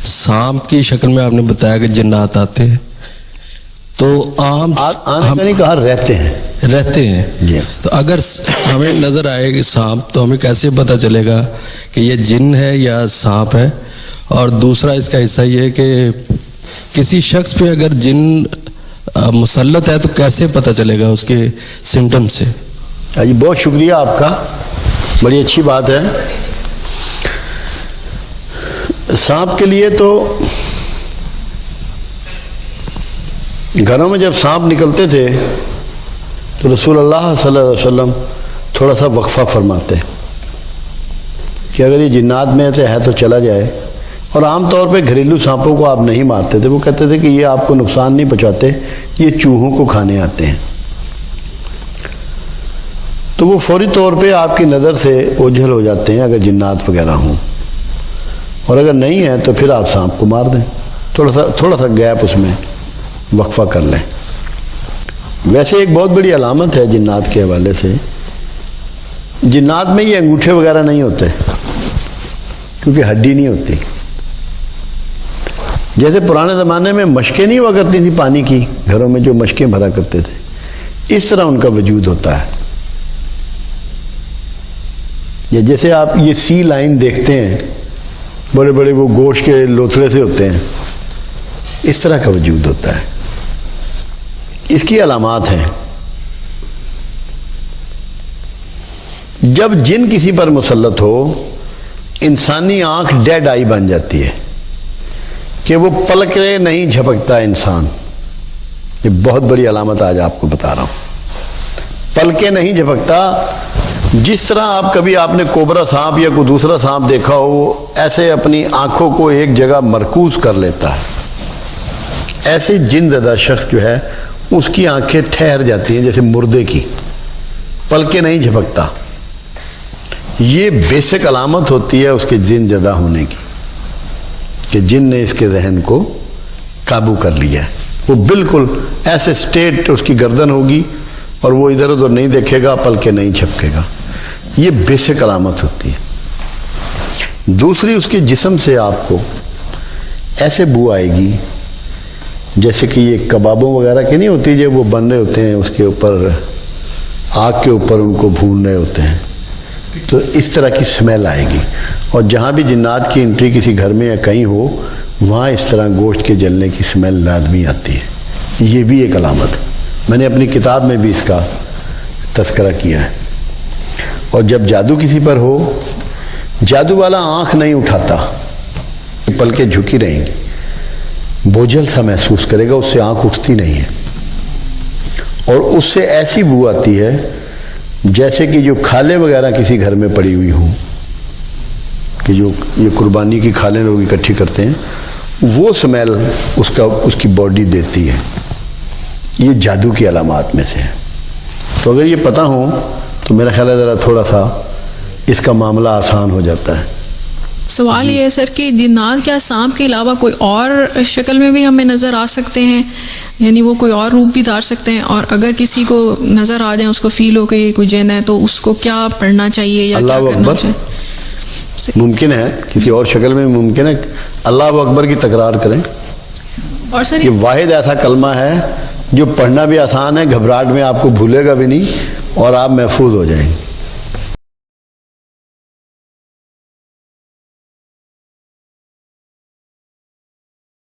सांप की शक्ल में आपने बताया कि जिन्नात आते हैं, तो आम आने का नहीं कहा, रहते हैं जी। तो अगर हमें नजर आए कि सांप, तो हमें कैसे पता चलेगा कि ये जिन है या सांप है? और दूसरा इसका हिस्सा ये है कि किसी शख्स पे अगर जिन मुसल्लत है तो कैसे पता चलेगा उसके सिम्टम से? जी बहुत शुक्रिया आपका, बड़ी अच्छी बात है। सांप के लिए तो घरों में जब सांप निकलते थे तो रसूलुल्लाह सल्लल्लाहु अलैहि वसल्लम थोड़ा सा वक्फा फरमाते कि अगर ये जिन्नात में से है तो चला जाए। और आम तौर पे घरेलू सांपों को आप नहीं मारते थे, वो कहते थे कि ये आपको नुकसान नहीं पहुंचाते, ये चूहों को खाने आते हैं। तो वो फौरी तौर पे आपकी नज़र से ओझल हो जाते हैं अगर जिन्नात वगैरह हों, और अगर नहीं है तो फिर आप सांप को मार दें, थोड़ा सा गैप उसमें वक्फा कर लें। वैसे एक बहुत बड़ी अलामत है जिन्नात के हवाले से, जिन्नात में ये अंगूठे वगैरह नहीं होते क्योंकि हड्डी नहीं होती। जैसे पुराने ज़माने में मशकें नहीं हुआ करती थी पानी की, घरों में जो मशकें भरा करते थे, इस तरह उनका वजूद होता है। या जैसे आप ये सी लाइन देखते हैं, बड़े बड़े वो गोश्त के लोथड़े से होते हैं, इस तरह का वजूद होता है। इसकी अलामात हैं। जब जिन किसी पर मुसल्लत हो, इंसानी आंख डेड आई बन जाती है कि वो पलके नहीं झपकता इंसान। ये बहुत बड़ी अलामत आज आपको बता रहा हूं, पलके नहीं झपकता। जिस तरह आप कभी आपने कोबरा सांप या कोई दूसरा सांप देखा हो, वो ऐसे अपनी आंखों को एक जगह मरकूज कर लेता है, ऐसे जिन ज़दा शख्स जो है उसकी आंखें ठहर जाती हैं जैसे मुर्दे की, पलके नहीं झपकता। ये बेसिक अलामत होती है उसके जिन ज़दा होने की, कि जिन ने इसके जहन को काबू कर लिया है। वो बिल्कुल ऐसे स्टेट उसकी गर्दन होगी और वो इधर उधर नहीं देखेगा, पलके नहीं झपकेगा। ये बेसिक अलामत होती है। दूसरी, उसके जिस्म से आपको ऐसे बू आएगी जैसे कि ये कबाबों वगैरह की नहीं होती, जब वो बन रहे होते हैं उसके ऊपर, आग के ऊपर उनको भून रहे होते हैं, तो इस तरह की स्मेल आएगी। और जहाँ भी जिन्नात की एंट्री किसी घर में या कहीं हो, वहाँ इस तरह गोश्त के जलने की स्मेल लाजमी आती है। ये भी एक अलामत है, मैंने अपनी किताब में भी इसका तज़किरा किया है। और जब जादू किसी पर हो, जादू वाला आँख नहीं उठाता, पलके झुकी रहेंगी, बोझल सा महसूस करेगा, उससे आँख उठती नहीं है, और उससे ऐसी बू आती है जैसे कि जो खाले वगैरह किसी घर में पड़ी हुई हों, कि जो ये कुर्बानी की खालें लोग इकट्ठी करते हैं, वो स्मेल उसकी बॉडी देती है। ये जादू की अलामात में से है। तो अगर ये पता हो तो मेरा ख्याल है ज़रा थोड़ा सा इसका मामला आसान हो जाता है। सवाल ये है सर कि जिन्नात क्या सांप के अलावा कोई और शक्ल में भी हमें नज़र आ सकते हैं, यानी वो कोई और रूप भी धार सकते हैं? और अगर किसी को नज़र आ जाए, उसको फील हो कि कोई जिन है, तो उसको क्या पढ़ना चाहिए या क्या करना चाहिए? मुमकिन है किसी और शक्ल में, मुमकिन है। अल्लाह अकबर की तकरार करें। और सर ये वाहिद ऐसा कलमा है जो पढ़ना भी आसान है, घबराहट में आपको भूलेगा भी नहीं और आप महफूज हो जाएंगे।